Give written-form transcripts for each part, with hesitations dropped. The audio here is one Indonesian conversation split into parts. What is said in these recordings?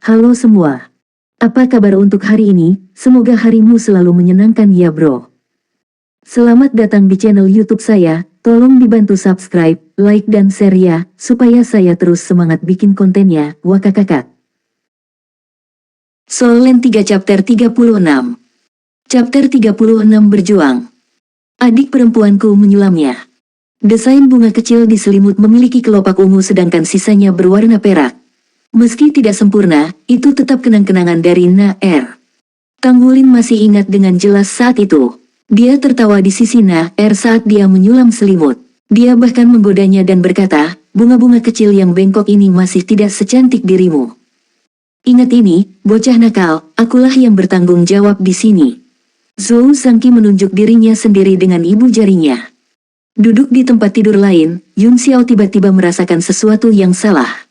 Halo semua. Apa kabar untuk hari ini? Semoga harimu selalu menyenangkan ya bro. Selamat datang di channel YouTube saya. Tolong dibantu subscribe, like dan share ya, supaya saya terus semangat bikin kontennya. Wakakakak. Solen 3 chapter 36. Chapter 36 berjuang. Adik perempuanku menyulamnya. Desain bunga kecil di selimut memiliki kelopak ungu sedangkan sisanya berwarna perak. Meski tidak sempurna, itu tetap kenang-kenangan dari Na-Er. Tanggulin masih ingat dengan jelas saat itu. Dia tertawa di sisi Na-Er saat dia menyulam selimut. Dia bahkan menggodanya dan berkata, bunga-bunga kecil yang bengkok ini masih tidak secantik dirimu. Ingat ini, bocah nakal, akulah yang bertanggung jawab di sini. Zhou Zhangqi menunjuk dirinya sendiri dengan ibu jarinya. Duduk di tempat tidur lain, Yun Xiao tiba-tiba merasakan sesuatu yang salah.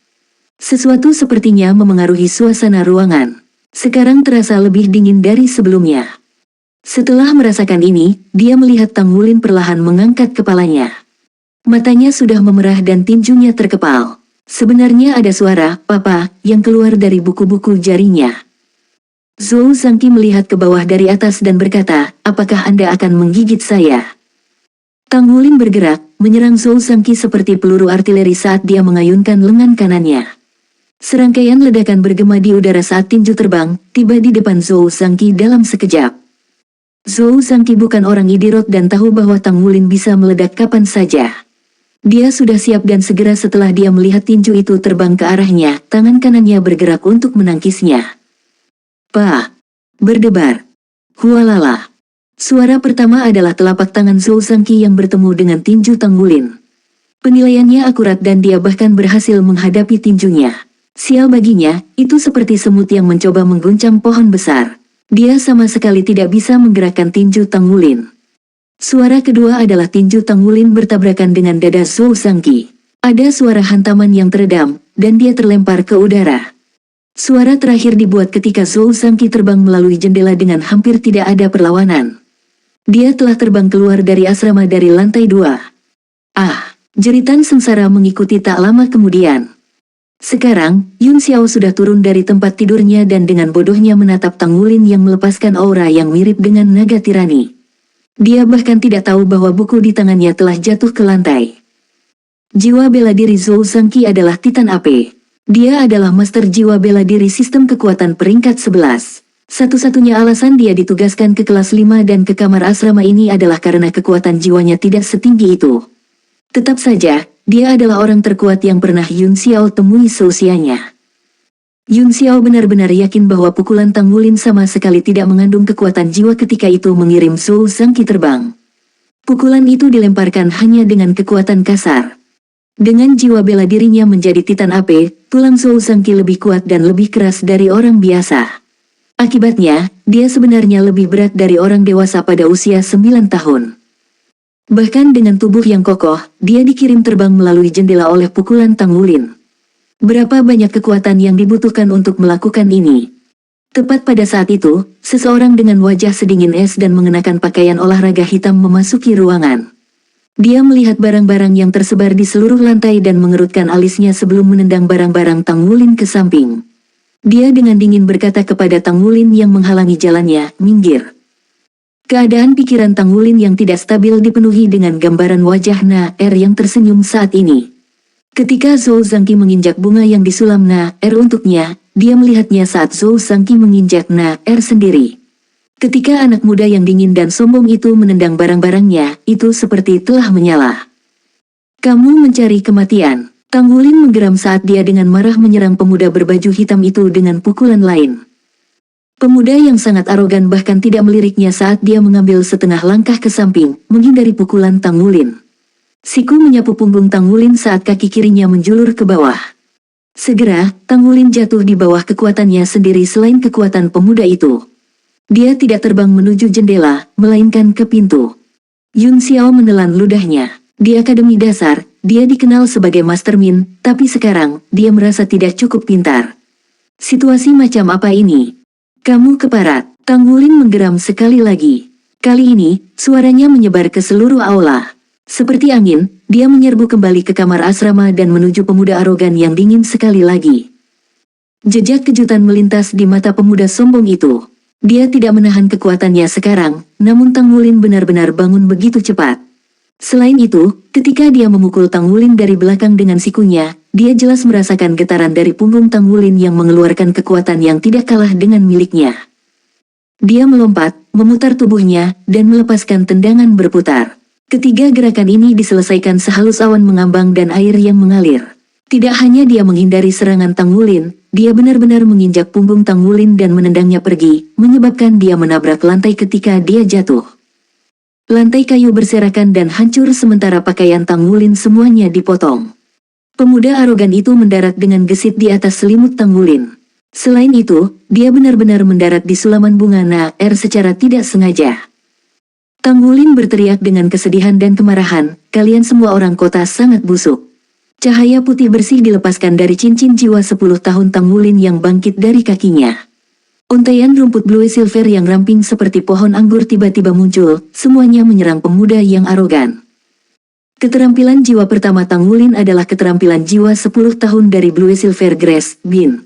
Sesuatu sepertinya memengaruhi suasana ruangan. Sekarang terasa lebih dingin dari sebelumnya. Setelah merasakan ini, dia melihat Tang Wulin perlahan mengangkat kepalanya. Matanya sudah memerah dan tinjunya terkepal. Sebenarnya ada suara, "Papa," yang keluar dari buku-buku jarinya. Zhou Zhangqi melihat ke bawah dari atas dan berkata, "Apakah Anda akan menggigit saya?" Tang Wulin bergerak, menyerang Zhou Zhangqi seperti peluru artileri saat dia mengayunkan lengan kanannya. Serangkaian ledakan bergema di udara saat tinju terbang, tiba di depan Zhou Zhangqi dalam sekejap. Zhou Zhangqi bukan orang idiot dan tahu bahwa Tang Wulin bisa meledak kapan saja. Dia sudah siap dan segera setelah dia melihat tinju itu terbang ke arahnya, tangan kanannya bergerak untuk menangkisnya. "Pah!" berdebar. Hualala. Suara pertama adalah telapak tangan Zhou Zhangqi yang bertemu dengan tinju Tang Wulin. Penilaiannya akurat dan dia bahkan berhasil menghadapi tinjunya. Sial baginya, itu seperti semut yang mencoba mengguncang pohon besar. Dia sama sekali tidak bisa menggerakkan tinju Tang Wulin. Suara kedua adalah tinju Tang Wulin bertabrakan dengan dada Zhou Zhangqi. Ada suara hantaman yang teredam, dan dia terlempar ke udara. Suara terakhir dibuat ketika Zhou Zhangqi terbang melalui jendela dengan hampir tidak ada perlawanan. Dia telah terbang keluar dari asrama dari lantai 2. Ah, jeritan sengsara mengikuti tak lama kemudian. Sekarang, Yun Xiao sudah turun dari tempat tidurnya dan dengan bodohnya menatap Tang Wulin yang melepaskan aura yang mirip dengan naga tirani. Dia bahkan tidak tahu bahwa buku di tangannya telah jatuh ke lantai. Jiwa bela diri Zhou Zhangqi adalah Titan AP. Dia adalah master jiwa bela diri sistem kekuatan peringkat 11. Satu-satunya alasan dia ditugaskan ke kelas 5 dan ke kamar asrama ini adalah karena kekuatan jiwanya tidak setinggi itu. Tetap saja, dia adalah orang terkuat yang pernah Yun Xiao temui seusianya. Yun Xiao benar-benar yakin bahwa pukulan Tang Wulin sama sekali tidak mengandung kekuatan jiwa ketika itu mengirim Zhou Zhangqi terbang. Pukulan itu dilemparkan hanya dengan kekuatan kasar. Dengan jiwa bela dirinya menjadi Titan AP, tulang Zhou Zhangqi lebih kuat dan lebih keras dari orang biasa. Akibatnya, dia sebenarnya lebih berat dari orang dewasa pada usia 9 tahun. Bahkan dengan tubuh yang kokoh, dia dikirim terbang melalui jendela oleh pukulan Tang Wulin. Berapa banyak kekuatan yang dibutuhkan untuk melakukan ini? Tepat pada saat itu, seseorang dengan wajah sedingin es dan mengenakan pakaian olahraga hitam memasuki ruangan. Dia melihat barang-barang yang tersebar di seluruh lantai dan mengerutkan alisnya sebelum menendang barang-barang Tang Wulin ke samping. Dia dengan dingin berkata kepada Tang Wulin yang menghalangi jalannya, "Minggir." Keadaan pikiran Tang Wulin yang tidak stabil dipenuhi dengan gambaran wajah Na-Er yang tersenyum saat ini. Ketika Zhou Zhangqi menginjak bunga yang disulam Na-Er untuknya, dia melihatnya saat Zhou Zhangqi menginjak Na-Er sendiri. Ketika anak muda yang dingin dan sombong itu menendang barang-barangnya, itu seperti telah menyala. "Kamu mencari kematian." Tang Wulin menggeram saat dia dengan marah menyerang pemuda berbaju hitam itu dengan pukulan lain. Pemuda yang sangat arogan bahkan tidak meliriknya saat dia mengambil setengah langkah ke samping, menghindari pukulan Tang Wulin. Siku menyapu punggung Tang Wulin saat kaki kirinya menjulur ke bawah. Segera, Tang Wulin jatuh di bawah kekuatannya sendiri selain kekuatan pemuda itu. Dia tidak terbang menuju jendela, melainkan ke pintu. Yun Xiao menelan ludahnya. Di akademi dasar, dia dikenal sebagai mastermind, tapi sekarang, dia merasa tidak cukup pintar. Situasi macam apa ini? "Kamu keparat." Tang Wulin menggeram sekali lagi. Kali ini, suaranya menyebar ke seluruh aula. Seperti angin, dia menyerbu kembali ke kamar asrama dan menuju pemuda arogan yang dingin sekali lagi. Jejak kejutan melintas di mata pemuda sombong itu. Dia tidak menahan kekuatannya sekarang, namun Tang Wulin benar-benar bangun begitu cepat. Selain itu, ketika dia memukul Tang Wulin dari belakang dengan sikunya, dia jelas merasakan getaran dari punggung Tang Wulin yang mengeluarkan kekuatan yang tidak kalah dengan miliknya. Dia melompat, memutar tubuhnya, dan melepaskan tendangan berputar. Ketiga gerakan ini diselesaikan sehalus awan mengambang dan air yang mengalir. Tidak hanya dia menghindari serangan Tang Wulin, dia benar-benar menginjak punggung Tang Wulin dan menendangnya pergi, menyebabkan dia menabrak lantai ketika dia jatuh. Lantai kayu berserakan dan hancur sementara pakaian Tang Wulin semuanya dipotong. Pemuda arogan itu mendarat dengan gesit di atas selimut Tang Wulin. Selain itu, dia benar-benar mendarat di sulaman bunga Naer secara tidak sengaja. Tang Wulin berteriak dengan kesedihan dan kemarahan, "Kalian semua orang kota sangat busuk." Cahaya putih bersih dilepaskan dari cincin jiwa 10 tahun Tang Wulin yang bangkit dari kakinya. Untaian rumput blue silver yang ramping seperti pohon anggur tiba-tiba muncul, semuanya menyerang pemuda yang arogan. Keterampilan jiwa pertama Tang Wulin adalah keterampilan jiwa 10 tahun dari Blue Silver Grass, Bin.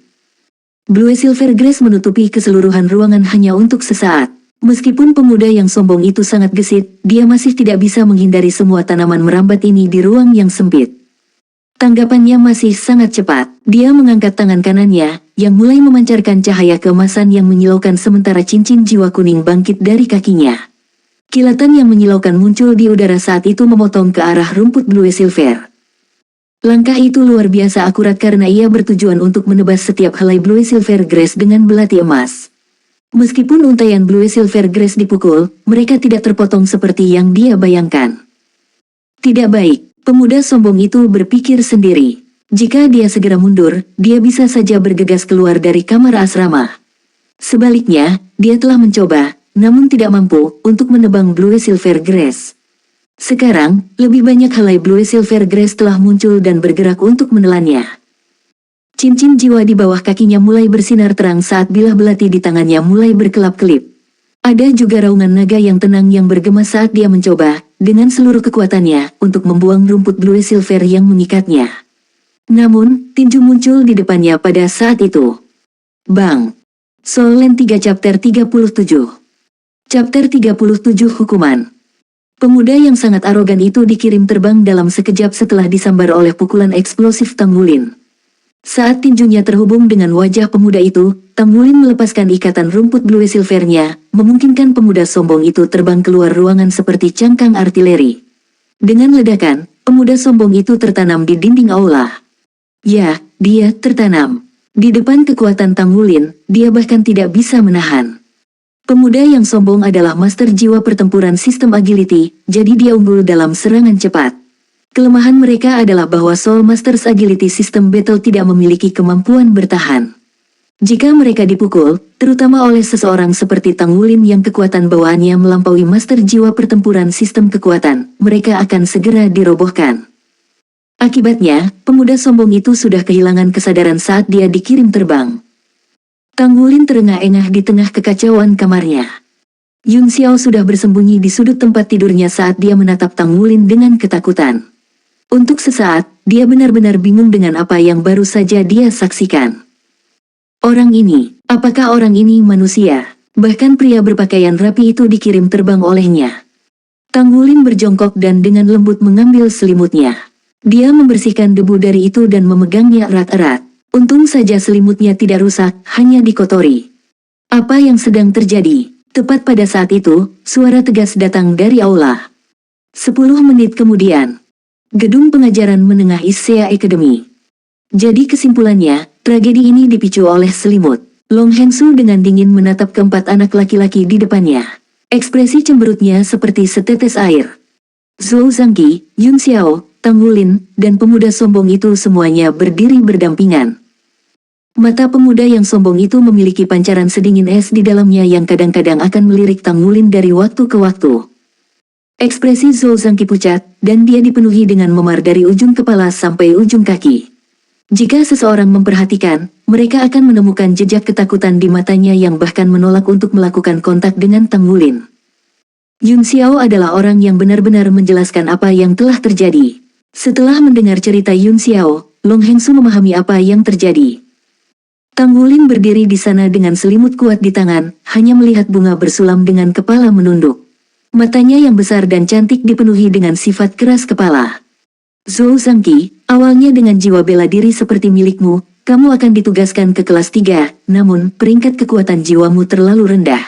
Blue Silver Grass menutupi keseluruhan ruangan hanya untuk sesaat. Meskipun pemuda yang sombong itu sangat gesit, dia masih tidak bisa menghindari semua tanaman merambat ini di ruang yang sempit. Tanggapannya masih sangat cepat. Dia mengangkat tangan kanannya, yang mulai memancarkan cahaya keemasan yang menyilaukan sementara cincin jiwa kuning bangkit dari kakinya. Kilatan yang menyilaukan muncul di udara saat itu memotong ke arah rumput Blue Silver. Langkah itu luar biasa akurat karena ia bertujuan untuk menebas setiap helai Blue Silver Grass dengan belati emas. Meskipun untaian Blue Silver Grass dipukul, mereka tidak terpotong seperti yang dia bayangkan. Tidak baik. Pemuda sombong itu berpikir sendiri. Jika dia segera mundur, dia bisa saja bergegas keluar dari kamar asrama. Sebaliknya, dia telah mencoba, namun tidak mampu, untuk menebang Blue Silver Grass. Sekarang, lebih banyak helai Blue Silver Grass telah muncul dan bergerak untuk menelannya. Cincin jiwa di bawah kakinya mulai bersinar terang saat bilah belati di tangannya mulai berkelap-kelip. Ada juga raungan naga yang tenang yang bergema saat dia mencoba, dengan seluruh kekuatannya, untuk membuang rumput Blue Silver yang mengikatnya. Namun, tinju muncul di depannya pada saat itu. Bang! Soul Land 3 Chapter 37. Chapter 37 Hukuman. Pemuda yang sangat arogan itu dikirim terbang dalam sekejap setelah disambar oleh pukulan eksplosif Tang Wulin. Saat tinjunya terhubung dengan wajah pemuda itu, Tang Wulin melepaskan ikatan rumput Blue Silvernya, memungkinkan pemuda sombong itu terbang keluar ruangan seperti cangkang artileri. Dengan ledakan, pemuda sombong itu tertanam di dinding aula. Ya, dia tertanam. Di depan kekuatan Tang Wulin, dia bahkan tidak bisa menahan. Pemuda yang sombong adalah master jiwa pertempuran sistem agility, jadi dia unggul dalam serangan cepat. Kelemahan mereka adalah bahwa Soul Masters Agility System Battle tidak memiliki kemampuan bertahan. Jika mereka dipukul, terutama oleh seseorang seperti Tang Wulin yang kekuatan bawaannya melampaui master jiwa pertempuran sistem kekuatan, mereka akan segera dirobohkan. Akibatnya, pemuda sombong itu sudah kehilangan kesadaran saat dia dikirim terbang. Tang Wulin terengah-engah di tengah kekacauan kamarnya. Yun Xiao sudah bersembunyi di sudut tempat tidurnya saat dia menatap Tang Wulin dengan ketakutan. Untuk sesaat, dia benar-benar bingung dengan apa yang baru saja dia saksikan. Apakah orang ini manusia? Bahkan pria berpakaian rapi itu dikirim terbang olehnya. Tang Wulin berjongkok dan dengan lembut mengambil selimutnya. Dia membersihkan debu dari itu dan memegangnya erat-erat. Untung saja selimutnya tidak rusak, hanya dikotori. Apa yang sedang terjadi? Tepat pada saat itu, suara tegas datang dari aula. 10 menit kemudian. Gedung pengajaran menengah Issea Academy. Jadi kesimpulannya, tragedi ini dipicu oleh selimut. Long Hengsu dengan dingin menatap keempat anak laki-laki di depannya. Ekspresi cemberutnya seperti setetes air. Zhou Zhangqi, Yun Xiao, Tang Wulin, dan pemuda sombong itu semuanya berdiri berdampingan. Mata pemuda yang sombong itu memiliki pancaran sedingin es di dalamnya yang kadang-kadang akan melirik Tang Wulin dari waktu ke waktu. Ekspresi Zhou Zhangqi pucat, dan dia dipenuhi dengan memar dari ujung kepala sampai ujung kaki. Jika seseorang memperhatikan, mereka akan menemukan jejak ketakutan di matanya yang bahkan menolak untuk melakukan kontak dengan Tang Wulin. Yun Xiao adalah orang yang benar-benar menjelaskan apa yang telah terjadi. Setelah mendengar cerita Yun Xiao, Long Hengsu memahami apa yang terjadi. Tang Wulin berdiri di sana dengan selimut kuat di tangan, hanya melihat bunga bersulam dengan kepala menunduk. Matanya yang besar dan cantik dipenuhi dengan sifat keras kepala. Zhou Zhangqi, awalnya dengan jiwa bela diri seperti milikmu, kamu akan ditugaskan ke kelas 3, namun peringkat kekuatan jiwamu terlalu rendah.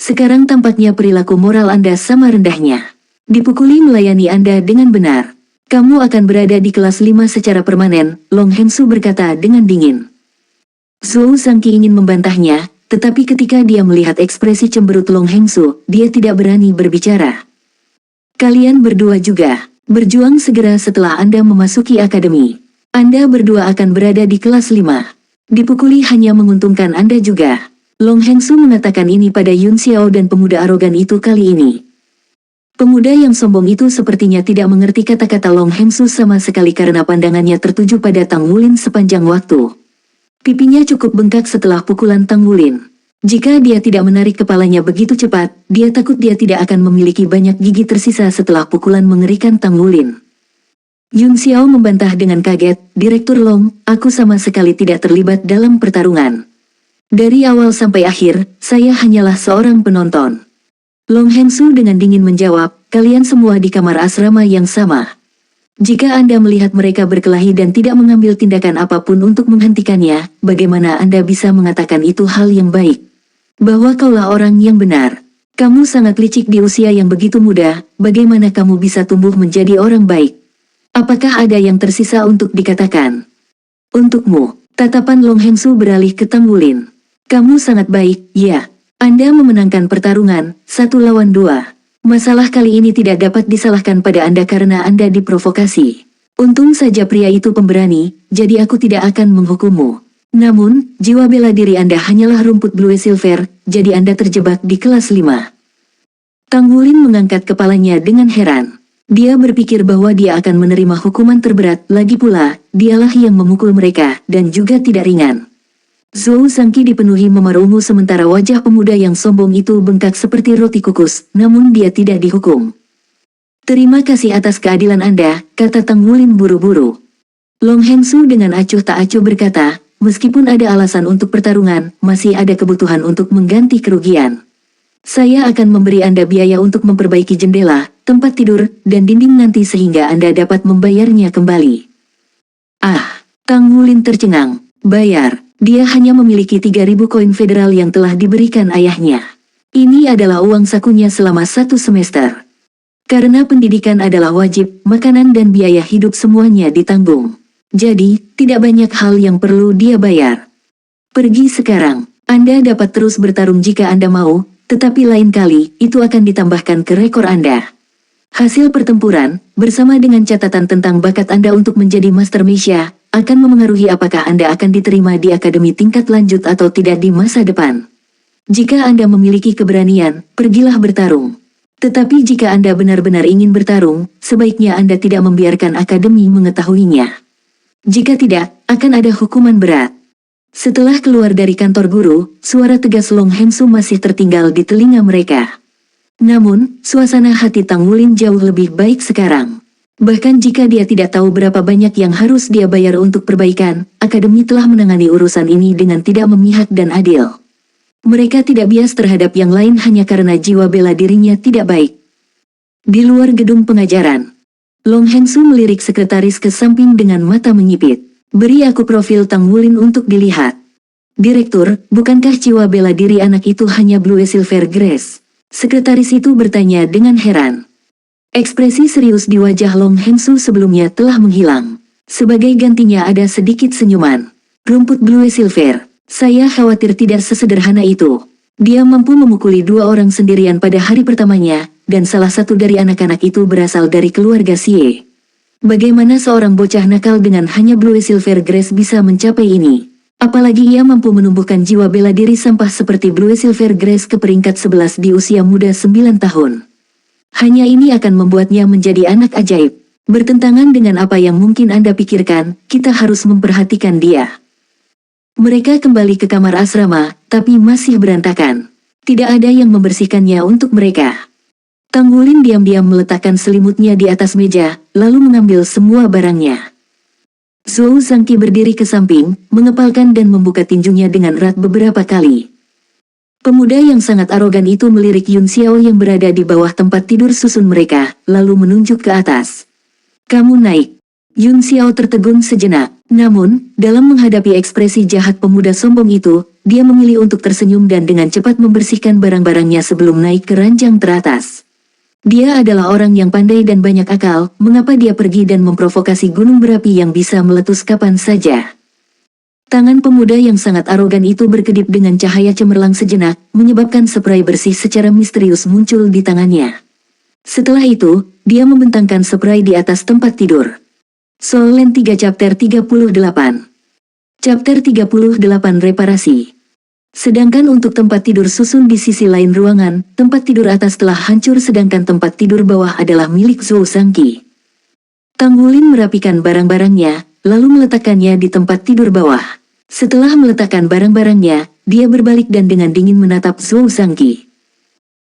Sekarang tampaknya perilaku moral Anda sama rendahnya. Dipukuli melayani Anda dengan benar. Kamu akan berada di kelas 5 secara permanen, Long Hengsu berkata dengan dingin. Zhou Zhangqi ingin membantahnya, tetapi ketika dia melihat ekspresi cemberut Long Hengsu, dia tidak berani berbicara. Kalian berdua juga, berjuang segera setelah Anda memasuki akademi. Anda berdua akan berada di kelas 5. Dipukuli hanya menguntungkan Anda juga. Long Hengsu mengatakan ini pada Yun Xiao dan pemuda arogan itu kali ini. Pemuda yang sombong itu sepertinya tidak mengerti kata-kata Long Hengsu sama sekali karena pandangannya tertuju pada Tang Wulin sepanjang waktu. Pipinya cukup bengkak setelah pukulan Tang Wulin. Jika dia tidak menarik kepalanya begitu cepat, dia takut dia tidak akan memiliki banyak gigi tersisa setelah pukulan mengerikan Tang Wulin. Yun Xiao membantah dengan kaget, Direktur Long, aku sama sekali tidak terlibat dalam pertarungan. Dari awal sampai akhir, saya hanyalah seorang penonton. Long Hengsu dengan dingin menjawab, kalian semua di kamar asrama yang sama. Jika Anda melihat mereka berkelahi dan tidak mengambil tindakan apapun untuk menghentikannya, bagaimana Anda bisa mengatakan itu hal yang baik? Bahwa kaulah orang yang benar. Kamu sangat licik di usia yang begitu muda, bagaimana kamu bisa tumbuh menjadi orang baik? Apakah ada yang tersisa untuk dikatakan? Untukmu, tatapan Long Hengsu beralih ke Tang Wulin. Kamu sangat baik, ya. Anda memenangkan pertarungan, 1 lawan 2. Masalah kali ini tidak dapat disalahkan pada Anda karena Anda diprovokasi. Untung saja pria itu pemberani, jadi aku tidak akan menghukummu. Namun, jiwa bela diri Anda hanyalah rumput Blue Silver, jadi Anda terjebak di kelas 5. Tang Wulin mengangkat kepalanya dengan heran. Dia berpikir bahwa dia akan menerima hukuman terberat, lagi pula, dialah yang memukul mereka, dan juga tidak ringan. Zhou Zhangqi dipenuhi memar ungu sementara wajah pemuda yang sombong itu bengkak seperti roti kukus, namun dia tidak dihukum. Terima kasih atas keadilan Anda, kata Tang Wulin buru-buru. Long Hengsu dengan acuh tak acuh berkata, meskipun ada alasan untuk pertarungan, masih ada kebutuhan untuk mengganti kerugian. Saya akan memberi Anda biaya untuk memperbaiki jendela, tempat tidur, dan dinding nanti sehingga Anda dapat membayarnya kembali. Ah, Tang Wulin tercengang, bayar. Dia hanya memiliki 3.000 koin federal yang telah diberikan ayahnya. Ini adalah uang sakunya selama 1 semester. Karena pendidikan adalah wajib, makanan dan biaya hidup semuanya ditanggung. Jadi, tidak banyak hal yang perlu dia bayar. Pergi sekarang. Anda dapat terus bertarung jika Anda mau, tetapi lain kali, itu akan ditambahkan ke rekor Anda. Hasil pertempuran, bersama dengan catatan tentang bakat Anda untuk menjadi Master Meisha, akan memengaruhi apakah Anda akan diterima di akademi tingkat lanjut atau tidak di masa depan. Jika Anda memiliki keberanian, pergilah bertarung. Tetapi jika Anda benar-benar ingin bertarung, sebaiknya Anda tidak membiarkan akademi mengetahuinya. Jika tidak, akan ada hukuman berat. Setelah keluar dari kantor guru, suara tegas Long Hengsu masih tertinggal di telinga mereka. Namun, suasana hati Tang Wulin jauh lebih baik sekarang. Bahkan jika dia tidak tahu berapa banyak yang harus dia bayar untuk perbaikan, akademi telah menangani urusan ini dengan tidak memihak dan adil. Mereka tidak bias terhadap yang lain hanya karena jiwa bela dirinya tidak baik. Di luar gedung pengajaran, Long Hengsu melirik sekretaris ke samping dengan mata menyipit. Beri aku profil Tang Wulin untuk dilihat. Direktur, bukankah jiwa bela diri anak itu hanya Blue Silver Grace? Sekretaris itu bertanya dengan heran. Ekspresi serius di wajah Long Hengsu sebelumnya telah menghilang. Sebagai gantinya ada sedikit senyuman. Rumput Blue Silver, saya khawatir tidak sesederhana itu. Dia mampu memukuli 2 orang sendirian pada hari pertamanya, dan salah satu dari anak-anak itu berasal dari keluarga Xie. Bagaimana seorang bocah nakal dengan hanya Blue Silver Grace bisa mencapai ini? Apalagi ia mampu menumbuhkan jiwa bela diri sampah seperti Blue Silver Grace ke peringkat 11 di usia muda 9 tahun. Hanya ini akan membuatnya menjadi anak ajaib. Bertentangan dengan apa yang mungkin Anda pikirkan, kita harus memperhatikan dia. Mereka kembali ke kamar asrama, tapi masih berantakan. Tidak ada yang membersihkannya untuk mereka. Tang Wulin diam-diam meletakkan selimutnya di atas meja, lalu mengambil semua barangnya. Zhou Zhangqi berdiri ke samping, mengepalkan dan membuka tinjunya dengan erat beberapa kali. Pemuda yang sangat arogan itu melirik Yun Xiao yang berada di bawah tempat tidur susun mereka, lalu menunjuk ke atas. Kamu naik. Yun Xiao tertegun sejenak. Namun, dalam menghadapi ekspresi jahat pemuda sombong itu, dia memilih untuk tersenyum dan dengan cepat membersihkan barang-barangnya sebelum naik ke ranjang teratas. Dia adalah orang yang pandai dan banyak akal, mengapa dia pergi dan memprovokasi gunung berapi yang bisa meletus kapan saja. Tangan pemuda yang sangat arogan itu berkedip dengan cahaya cemerlang sejenak, menyebabkan spray bersih secara misterius muncul di tangannya. Setelah itu, dia membentangkan spray di atas tempat tidur. Soul Land 3 Chapter 38. Chapter 38 Reparasi. Sedangkan untuk tempat tidur susun di sisi lain ruangan, tempat tidur atas telah hancur sedangkan tempat tidur bawah adalah milik Zhou Zhangqi. Tang Wulin merapikan barang-barangnya, lalu meletakkannya di tempat tidur bawah. Setelah meletakkan barang-barangnya, dia berbalik dan dengan dingin menatap Zhou Zhangqi.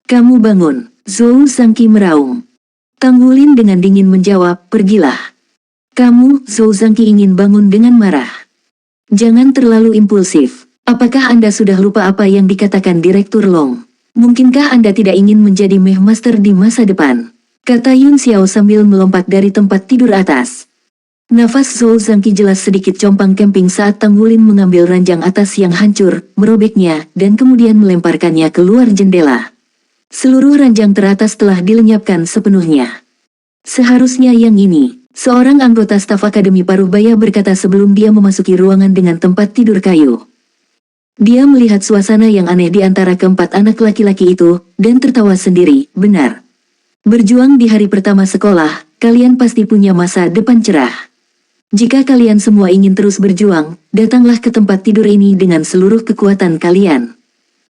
Kamu bangun, Zhou Zhangqi meraung. Tang Wulin dengan dingin menjawab, pergilah. Kamu, Zhou Zhangqi ingin bangun dengan marah. Jangan terlalu impulsif. Apakah Anda sudah lupa apa yang dikatakan Direktur Long? Mungkinkah Anda tidak ingin menjadi Meh Master di masa depan? Kata Yun Xiao sambil melompat dari tempat tidur atas. Nafas Zhou Zhangqi jelas sedikit compang-camping saat Tang Wulin mengambil ranjang atas yang hancur, merobeknya, dan kemudian melemparkannya keluar jendela. Seluruh ranjang teratas telah dilenyapkan sepenuhnya. Seharusnya yang ini, seorang anggota staf Akademi Parubaya berkata sebelum dia memasuki ruangan dengan tempat tidur kayu. Dia melihat suasana yang aneh di antara keempat anak laki-laki itu, dan tertawa sendiri, benar. Berjuang di hari pertama sekolah, kalian pasti punya masa depan cerah. Jika kalian semua ingin terus berjuang, datanglah ke tempat tidur ini dengan seluruh kekuatan kalian.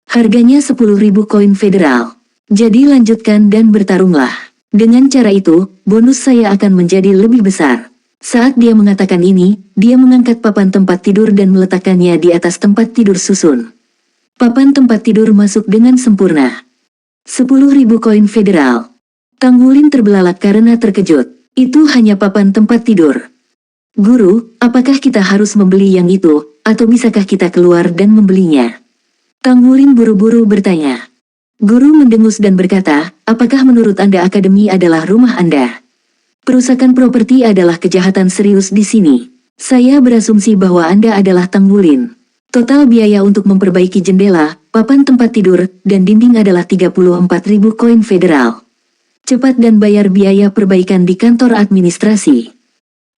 Harganya 10.000 koin federal. Jadi lanjutkan dan bertarunglah. Dengan cara itu, bonus saya akan menjadi lebih besar. Saat dia mengatakan ini, dia mengangkat papan tempat tidur dan meletakkannya di atas tempat tidur susun. Papan tempat tidur masuk dengan sempurna. 10.000 koin federal. Tang Wulin terbelalak karena terkejut. Itu hanya papan tempat tidur. Guru, apakah kita harus membeli yang itu, atau bisakah kita keluar dan membelinya? Tang Wulin buru-buru bertanya. Guru mendengus dan berkata, apakah menurut Anda akademi adalah rumah Anda? Perusakan properti adalah kejahatan serius di sini. Saya berasumsi bahwa Anda adalah Tang Wulin. Total biaya untuk memperbaiki jendela, papan tempat tidur, dan dinding adalah 34.000 koin federal. Cepat dan bayar biaya perbaikan di kantor administrasi.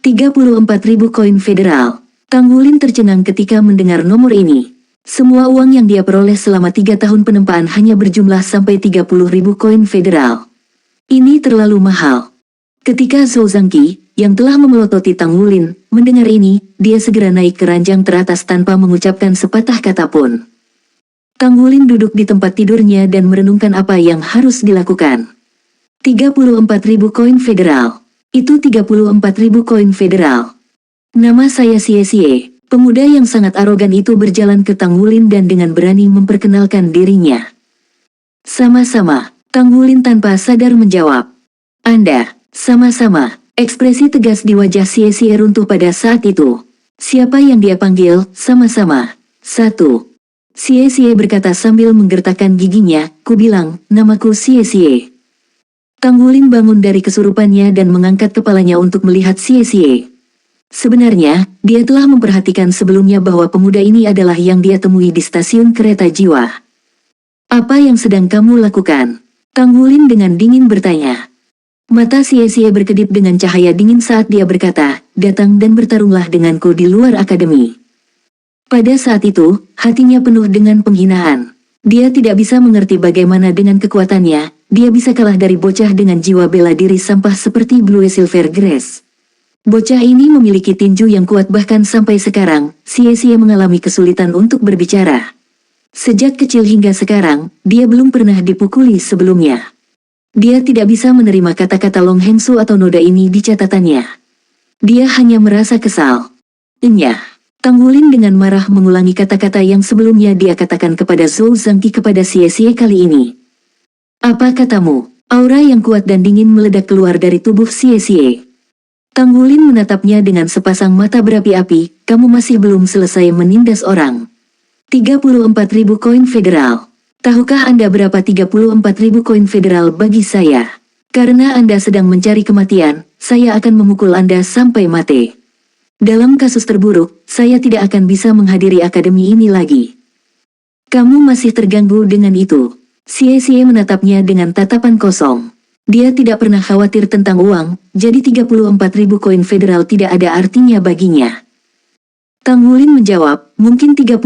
34.000 koin federal. Tang Wulin tercengang ketika mendengar nomor ini. Semua uang yang dia peroleh selama 3 tahun penempaan hanya berjumlah sampai 30.000 koin federal. Ini terlalu mahal. Ketika Zhou Zhangqi, yang telah memelototi Tang Wulin, mendengar ini, dia segera naik ke ranjang teratas tanpa mengucapkan sepatah kata pun. Tang Wulin duduk di tempat tidurnya dan merenungkan apa yang harus dilakukan. 34.000 koin federal. Itu 34.000 koin federal. Nama saya Xie. Pemuda yang sangat arogan itu berjalan ke Tang Wulin dan dengan berani memperkenalkan dirinya. Sama-sama, Tang Wulin tanpa sadar menjawab. Anda. Sama-sama, ekspresi tegas di wajah Xie runtuh pada saat itu. Siapa yang dia panggil, sama-sama. 1. Xie berkata sambil menggertakkan giginya, ku bilang, namaku Xie. Tang Wulin bangun dari kesurupannya dan mengangkat kepalanya untuk melihat Xie. Sebenarnya, dia telah memperhatikan sebelumnya bahwa pemuda ini adalah yang dia temui di stasiun kereta jiwa. Apa yang sedang kamu lakukan? Tang Wulin dengan dingin bertanya. Mata Xie berkedip dengan cahaya dingin saat dia berkata, datang dan bertarunglah denganku di luar akademi. Pada saat itu, hatinya penuh dengan penghinaan. Dia tidak bisa mengerti bagaimana dengan kekuatannya, dia bisa kalah dari bocah dengan jiwa bela diri sampah seperti Blue Silver Grace. Bocah ini memiliki tinju yang kuat bahkan sampai sekarang, Xie mengalami kesulitan untuk berbicara. Sejak kecil hingga sekarang, dia belum pernah dipukuli sebelumnya. Dia tidak bisa menerima kata-kata Long Hengsu atau noda ini di catatannya. Dia hanya merasa kesal. Enyah. Tang Wulin dengan marah mengulangi kata-kata yang sebelumnya dia katakan kepada Zhou Zhangqi kepada Xie kali ini. Apa katamu? Aura yang kuat dan dingin meledak keluar dari tubuh Xie. Tang Wulin menatapnya dengan sepasang mata berapi-api, kamu masih belum selesai menindas orang. 34.000 koin federal. Tahukah Anda berapa 34.000 koin federal bagi saya? Karena Anda sedang mencari kematian, saya akan memukul Anda sampai mati. Dalam kasus terburuk, saya tidak akan bisa menghadiri akademi ini lagi. Kamu masih terganggu dengan itu. Xie menatapnya dengan tatapan kosong. Dia tidak pernah khawatir tentang uang, jadi 34.000 koin federal tidak ada artinya baginya. Tang Wulin menjawab, mungkin 34.000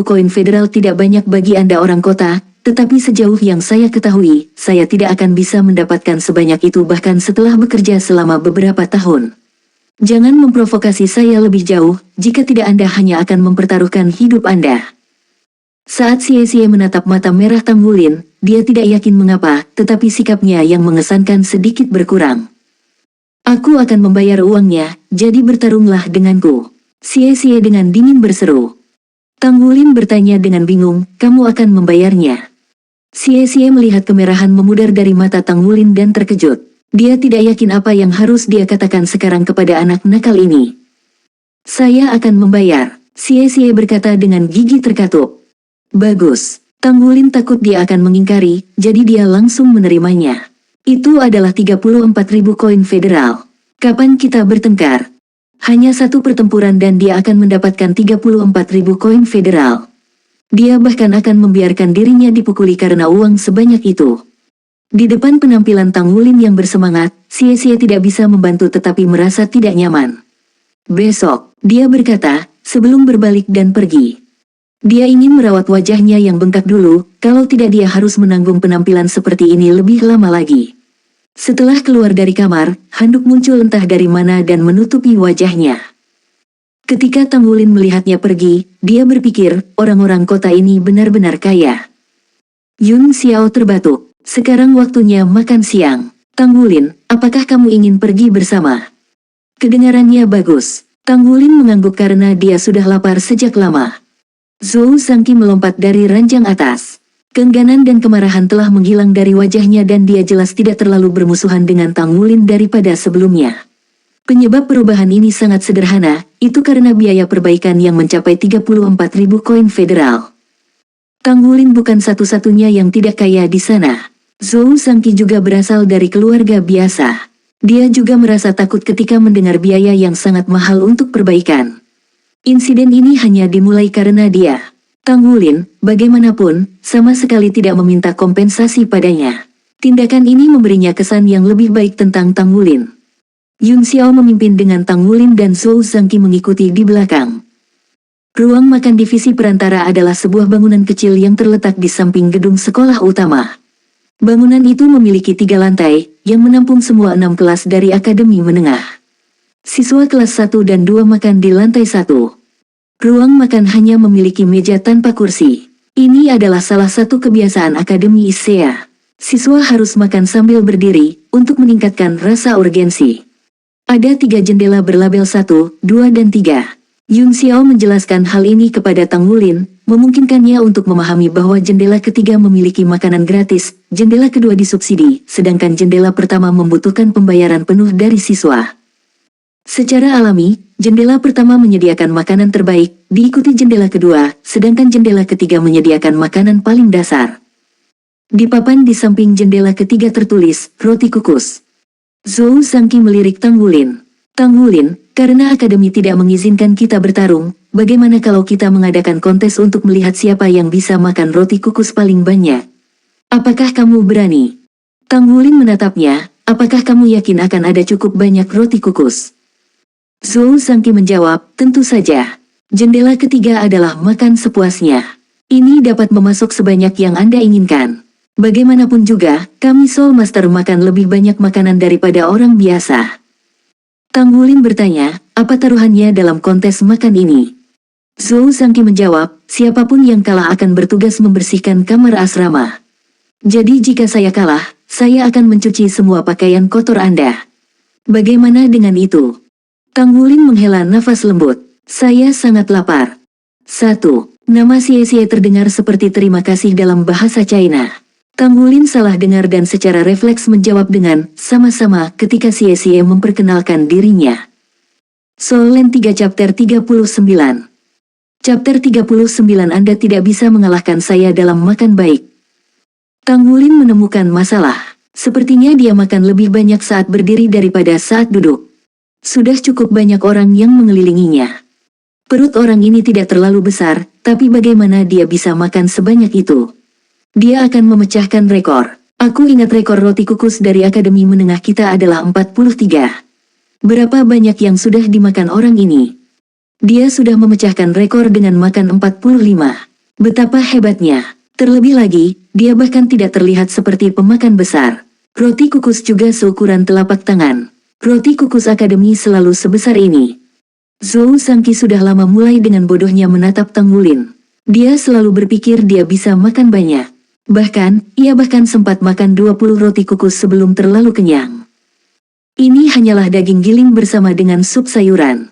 koin federal tidak banyak bagi Anda orang kota, tetapi sejauh yang saya ketahui, saya tidak akan bisa mendapatkan sebanyak itu bahkan setelah bekerja selama beberapa tahun. Jangan memprovokasi saya lebih jauh, jika tidak Anda hanya akan mempertaruhkan hidup Anda. Saat Xie menatap mata merah Tang Wulin, dia tidak yakin mengapa, tetapi sikapnya yang mengesankan sedikit berkurang. Aku akan membayar uangnya, jadi bertarunglah denganku. Xie dengan dingin berseru. Tang Wulin bertanya dengan bingung, kamu akan membayarnya? Xie melihat kemerahan memudar dari mata Tang Wulin dan terkejut. Dia tidak yakin apa yang harus dia katakan sekarang kepada anak nakal ini. Saya akan membayar, Xie berkata dengan gigi terkatup. Bagus. Tang Wulin takut dia akan mengingkari, jadi dia langsung menerimanya. Itu adalah 34.000 koin federal. Kapan kita bertengkar? Hanya satu pertempuran dan dia akan mendapatkan 34.000 koin federal. Dia bahkan akan membiarkan dirinya dipukuli karena uang sebanyak itu. Di depan penampilan Tang Wulin yang bersemangat, Xie tidak bisa membantu tetapi merasa tidak nyaman. Besok, dia berkata, sebelum berbalik dan pergi. Dia ingin merawat wajahnya yang bengkak dulu, kalau tidak dia harus menanggung penampilan seperti ini lebih lama lagi. Setelah keluar dari kamar, handuk muncul entah dari mana dan menutupi wajahnya. Ketika Tang Wulin melihatnya pergi, dia berpikir, orang-orang kota ini benar-benar kaya. Yun Xiao terbatuk, sekarang waktunya makan siang. Tang Wulin, apakah kamu ingin pergi bersama? Kedengarannya bagus. Tang Wulin mengangguk karena dia sudah lapar sejak lama. Zhou Zhangqi melompat dari ranjang atas. Keengganan dan kemarahan telah menghilang dari wajahnya dan dia jelas tidak terlalu bermusuhan dengan Tang Wulin daripada sebelumnya. Penyebab perubahan ini sangat sederhana, itu karena biaya perbaikan yang mencapai 34.000 koin federal. Tang Wulin bukan satu-satunya yang tidak kaya di sana. Zhou Zhangqi juga berasal dari keluarga biasa. Dia juga merasa takut ketika mendengar biaya yang sangat mahal untuk perbaikan. Insiden ini hanya dimulai karena dia. Tang Wulin, bagaimanapun, sama sekali tidak meminta kompensasi padanya. Tindakan ini memberinya kesan yang lebih baik tentang Tang Wulin. Yun Xiao memimpin dengan Tang Wulin dan Zhou Zhangqi mengikuti di belakang. Ruang makan divisi perantara adalah sebuah bangunan kecil yang terletak di samping gedung sekolah utama. Bangunan itu memiliki 3 lantai, yang menampung semua 6 kelas dari akademi menengah. Siswa kelas 1 dan 2 makan di lantai 1. Ruang makan hanya memiliki meja tanpa kursi. Ini adalah salah satu kebiasaan Akademi ISEA. Siswa harus makan sambil berdiri, untuk meningkatkan rasa urgensi. Ada 3 jendela berlabel 1, 2 dan 3. Yun Xiao menjelaskan hal ini kepada Tang Wulin, memungkinkannya untuk memahami bahwa jendela ketiga memiliki makanan gratis, jendela kedua disubsidi, sedangkan jendela pertama membutuhkan pembayaran penuh dari siswa. Secara alami, jendela pertama menyediakan makanan terbaik, diikuti jendela kedua, sedangkan jendela ketiga menyediakan makanan paling dasar. Di papan di samping jendela ketiga tertulis, roti kukus. Zhou Zhangqi melirik Tang Wulin. Tang Wulin, karena akademi tidak mengizinkan kita bertarung, bagaimana kalau kita mengadakan kontes untuk melihat siapa yang bisa makan roti kukus paling banyak? Apakah kamu berani? Tang Wulin menatapnya, apakah kamu yakin akan ada cukup banyak roti kukus? Zhou Zhangqi menjawab, tentu saja. Jendela ketiga adalah makan sepuasnya. Ini dapat memasok sebanyak yang Anda inginkan. Bagaimanapun juga, kami Soul Master makan lebih banyak makanan daripada orang biasa. Tang Wulin bertanya, apa taruhannya dalam kontes makan ini? Zhou Zhangqi menjawab, siapapun yang kalah akan bertugas membersihkan kamar asrama. Jadi jika saya kalah, saya akan mencuci semua pakaian kotor Anda. Bagaimana dengan itu? Tang Wulin menghela nafas lembut. Saya sangat lapar. 1. Nama Xie terdengar seperti terima kasih dalam bahasa China. Tang Wulin salah dengar dan secara refleks menjawab dengan sama-sama ketika Xie memperkenalkan dirinya. Soul Land 3 Chapter 39. Chapter 39. Anda tidak bisa mengalahkan saya dalam makan baik. Tang Wulin menemukan masalah. Sepertinya dia makan lebih banyak saat berdiri daripada saat duduk. Sudah cukup banyak orang yang mengelilinginya. Perut orang ini tidak terlalu besar, tapi bagaimana dia bisa makan sebanyak itu? Dia akan memecahkan rekor. Aku ingat rekor roti kukus dari Akademi Menengah kita adalah 43. Berapa banyak yang sudah dimakan orang ini? Dia sudah memecahkan rekor dengan makan 45. Betapa hebatnya. Terlebih lagi, dia bahkan tidak terlihat seperti pemakan besar. Roti kukus juga seukuran telapak tangan. Roti kukus Akademi selalu sebesar ini. Zhou Sangqi sudah lama mulai dengan bodohnya menatap Tang Wulin. Dia selalu berpikir dia bisa makan banyak. Bahkan, ia sempat makan 20 roti kukus sebelum terlalu kenyang. Ini hanyalah daging giling bersama dengan sup sayuran.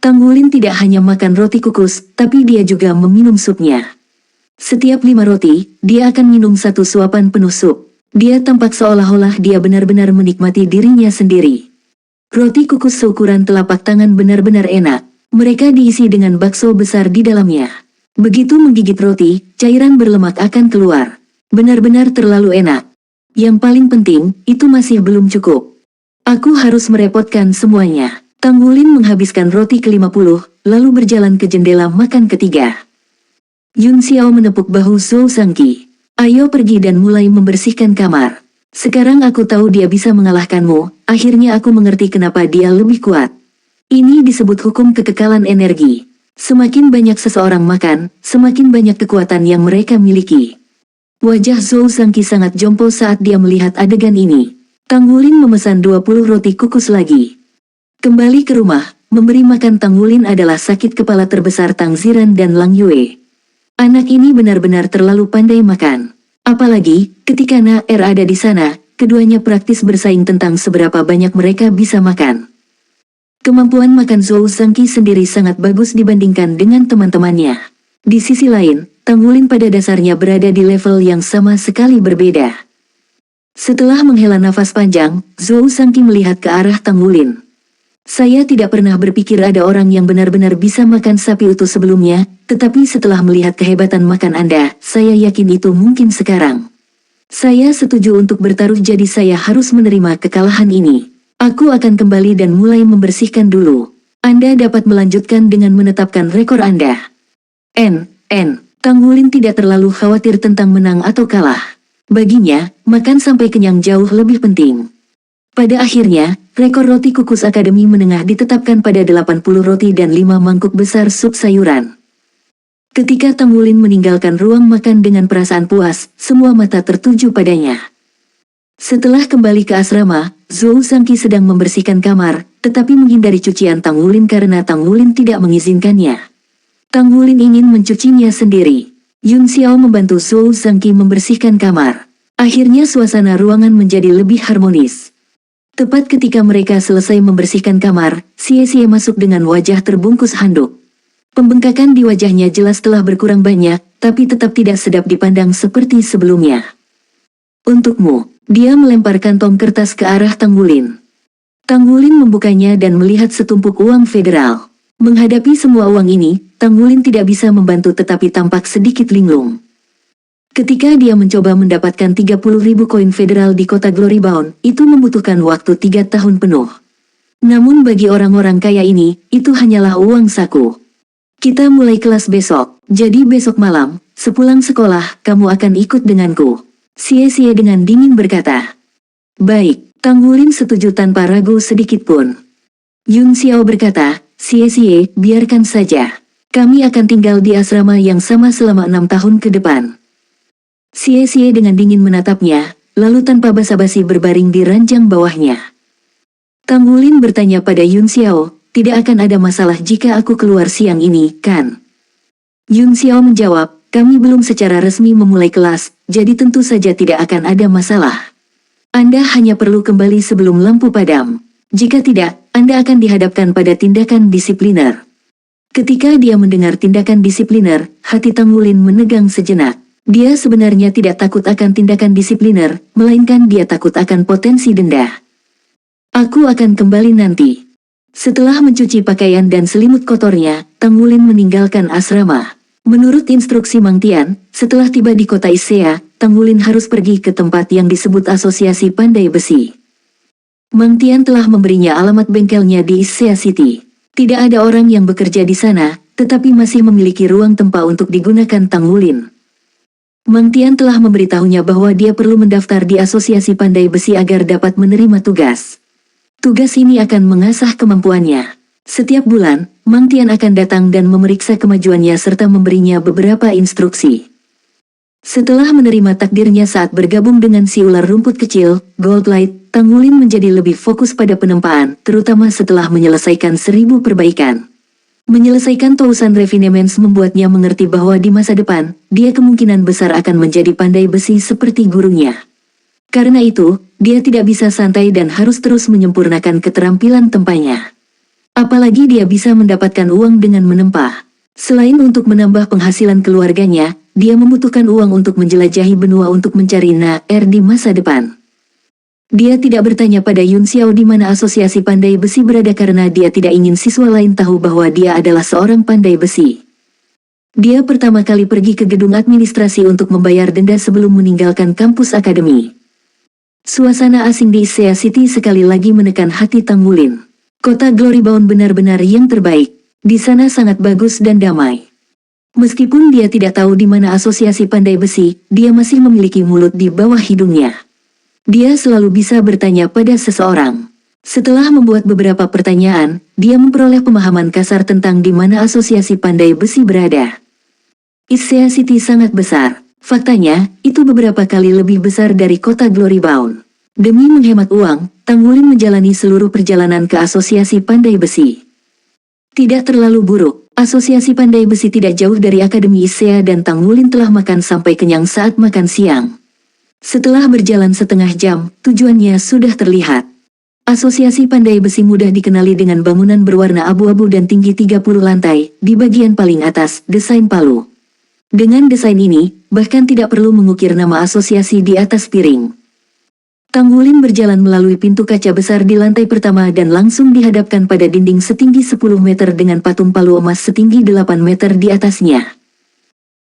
Tang Wulin tidak hanya makan roti kukus, tapi dia juga meminum supnya. Setiap 5 roti, dia akan minum 1 suapan penuh sup. Dia tampak seolah-olah dia benar-benar menikmati dirinya sendiri. Roti kukus seukuran telapak tangan benar-benar enak. Mereka diisi dengan bakso besar di dalamnya. Begitu menggigit roti, cairan berlemak akan keluar. Benar-benar terlalu enak. Yang paling penting, itu masih belum cukup. Aku harus merepotkan semuanya. Tang Wulin menghabiskan roti ke-50, lalu berjalan ke jendela makan ketiga. Yun Xiao menepuk bahu Zhou Sangqi. Ayo pergi dan mulai membersihkan kamar. Sekarang aku tahu dia bisa mengalahkanmu, akhirnya aku mengerti kenapa dia lebih kuat. Ini disebut hukum kekekalan energi. Semakin banyak seseorang makan, semakin banyak kekuatan yang mereka miliki. Wajah Zhou Sangqi sangat jompo saat dia melihat adegan ini. Tang Wulin memesan 20 roti kukus lagi. Kembali ke rumah, memberi makan Tang Wulin adalah sakit kepala terbesar Tang Ziran dan Lang Yue. Anak ini benar-benar terlalu pandai makan. Apalagi, ketika Na Er ada di sana, keduanya praktis bersaing tentang seberapa banyak mereka bisa makan. Kemampuan makan Zhou Sangqi sendiri sangat bagus dibandingkan dengan teman-temannya. Di sisi lain, Tang Wulin pada dasarnya berada di level yang sama sekali berbeda. Setelah menghela nafas panjang, Zhou Sangqi melihat ke arah Tang Wulin. Saya tidak pernah berpikir ada orang yang benar-benar bisa makan sapi utuh sebelumnya, tetapi setelah melihat kehebatan makan Anda, saya yakin itu mungkin sekarang. Saya setuju untuk bertaruh jadi saya harus menerima kekalahan ini. Aku akan kembali dan mulai membersihkan dulu. Anda dapat melanjutkan dengan menetapkan rekor Anda. Tang Wulin tidak terlalu khawatir tentang menang atau kalah. Baginya, makan sampai kenyang jauh lebih penting. Pada akhirnya, rekor roti kukus Akademi Menengah ditetapkan pada 80 roti dan 5 mangkuk besar sup sayuran. Ketika Tang Wulin meninggalkan ruang makan dengan perasaan puas, semua mata tertuju padanya. Setelah kembali ke asrama, Zhou Sangqi sedang membersihkan kamar, tetapi menghindari cucian Tang Wulin karena Tang Wulin tidak mengizinkannya. Tang Wulin ingin mencucinya sendiri. Yun Xiao membantu Zhou Sangqi membersihkan kamar. Akhirnya suasana ruangan menjadi lebih harmonis. Tepat ketika mereka selesai membersihkan kamar, Xie masuk dengan wajah terbungkus handuk. Pembengkakan di wajahnya jelas telah berkurang banyak, tapi tetap tidak sedap dipandang seperti sebelumnya. Untukmu, dia melempar kantong kertas ke arah Tang Wulin. Tang Wulin membukanya dan melihat setumpuk uang federal. Menghadapi semua uang ini, Tang Wulin tidak bisa membantu tetapi tampak sedikit linglung. Ketika dia mencoba mendapatkan 30.000 koin federal di kota Glorybound, itu membutuhkan waktu 3 tahun penuh. Namun bagi orang-orang kaya ini, itu hanyalah uang saku. Kita mulai kelas besok, jadi besok malam, sepulang sekolah, kamu akan ikut denganku. Xie dengan dingin berkata. Baik, Tang Wulin setuju tanpa ragu sedikit pun. Yun Xiao berkata, Xie, biarkan saja. Kami akan tinggal di asrama yang sama selama 6 tahun ke depan. Xie dengan dingin menatapnya, lalu tanpa basa-basi berbaring di ranjang bawahnya. Tang Wulin bertanya pada Yun Xiao, tidak akan ada masalah jika aku keluar siang ini, kan? Yun Xiao menjawab, kami belum secara resmi memulai kelas, jadi tentu saja tidak akan ada masalah. Anda hanya perlu kembali sebelum lampu padam. Jika tidak, Anda akan dihadapkan pada tindakan disipliner. Ketika dia mendengar tindakan disipliner, hati Tang Wulin menegang sejenak. Dia sebenarnya tidak takut akan tindakan disipliner, melainkan dia takut akan potensi denda. Aku akan kembali nanti. Setelah mencuci pakaian dan selimut kotornya, Tang Wulin meninggalkan asrama. Menurut instruksi Mang Tian, setelah tiba di kota Isea, Tang Wulin harus pergi ke tempat yang disebut Asosiasi Pandai Besi. Mang Tian telah memberinya alamat bengkelnya di Isea City. Tidak ada orang yang bekerja di sana, tetapi masih memiliki ruang tempat untuk digunakan Tang Wulin. Mang Tian telah memberitahunya bahwa dia perlu mendaftar di Asosiasi Pandai Besi agar dapat menerima tugas. Tugas ini akan mengasah kemampuannya. Setiap bulan, Mang Tian akan datang dan memeriksa kemajuannya serta memberinya beberapa instruksi. Setelah menerima takdirnya saat bergabung dengan si ular rumput kecil, Goldlight, Tang Wulin menjadi lebih fokus pada penempaan, terutama setelah menyelesaikan 1000 perbaikan. Menyelesaikan tousan refinements membuatnya mengerti bahwa di masa depan, dia kemungkinan besar akan menjadi pandai besi seperti gurunya. Karena itu, dia tidak bisa santai dan harus terus menyempurnakan keterampilan tempanya. Apalagi dia bisa mendapatkan uang dengan menempa. Selain untuk menambah penghasilan keluarganya, dia membutuhkan uang untuk menjelajahi benua untuk mencari Na-Er di masa depan. Dia tidak bertanya pada Yun Xiao di mana asosiasi pandai besi berada karena dia tidak ingin siswa lain tahu bahwa dia adalah seorang pandai besi. Dia pertama kali pergi ke gedung administrasi untuk membayar denda sebelum meninggalkan kampus akademi. Suasana asing di Isea City sekali lagi menekan hati Tang Wulin. Kota Glorybound benar-benar yang terbaik. Di sana sangat bagus dan damai. Meskipun dia tidak tahu di mana asosiasi pandai besi, dia masih memiliki mulut di bawah hidungnya. Dia selalu bisa bertanya pada seseorang. Setelah membuat beberapa pertanyaan, dia memperoleh pemahaman kasar tentang di mana asosiasi pandai besi berada. Isea City sangat besar. Faktanya, itu beberapa kali lebih besar dari kota Glorybound. Demi menghemat uang, Tang Wulin menjalani seluruh perjalanan ke Asosiasi Pandai Besi. Tidak terlalu buruk, Asosiasi Pandai Besi tidak jauh dari Akademi Isea dan Tang Wulin telah makan sampai kenyang saat makan siang. Setelah berjalan setengah jam, tujuannya sudah terlihat. Asosiasi Pandai Besi mudah dikenali dengan bangunan berwarna abu-abu dan tinggi 30 lantai, di bagian paling atas, desain palu. Dengan desain ini, bahkan tidak perlu mengukir nama asosiasi di atas piring. Tang Wulin berjalan melalui pintu kaca besar di lantai pertama dan langsung dihadapkan pada dinding setinggi 10 meter dengan patung palu emas setinggi 8 meter di atasnya.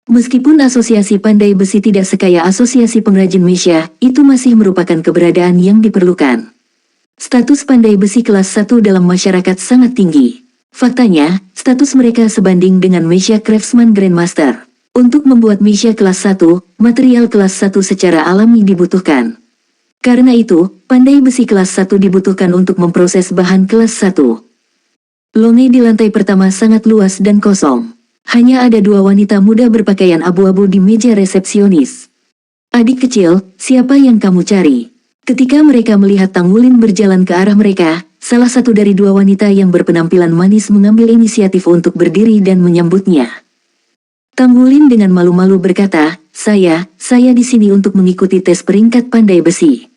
Meskipun asosiasi pandai besi tidak sekaya asosiasi pengrajin mesia, itu masih merupakan keberadaan yang diperlukan. Status pandai besi kelas 1 dalam masyarakat sangat tinggi. Faktanya, status mereka sebanding dengan mesia craftsman grandmaster. Untuk membuat mesia kelas 1, material kelas 1 secara alami dibutuhkan. Karena itu, pandai besi kelas 1 dibutuhkan untuk memproses bahan kelas 1. Longe di lantai pertama sangat luas dan kosong. Hanya ada 2 wanita muda berpakaian abu-abu di meja resepsionis. Adik kecil, siapa yang kamu cari? Ketika mereka melihat Tang Wulin berjalan ke arah mereka, salah satu dari 2 wanita yang berpenampilan manis mengambil inisiatif untuk berdiri dan menyambutnya. Tang Wulin dengan malu-malu berkata, saya di sini untuk mengikuti tes peringkat pandai besi.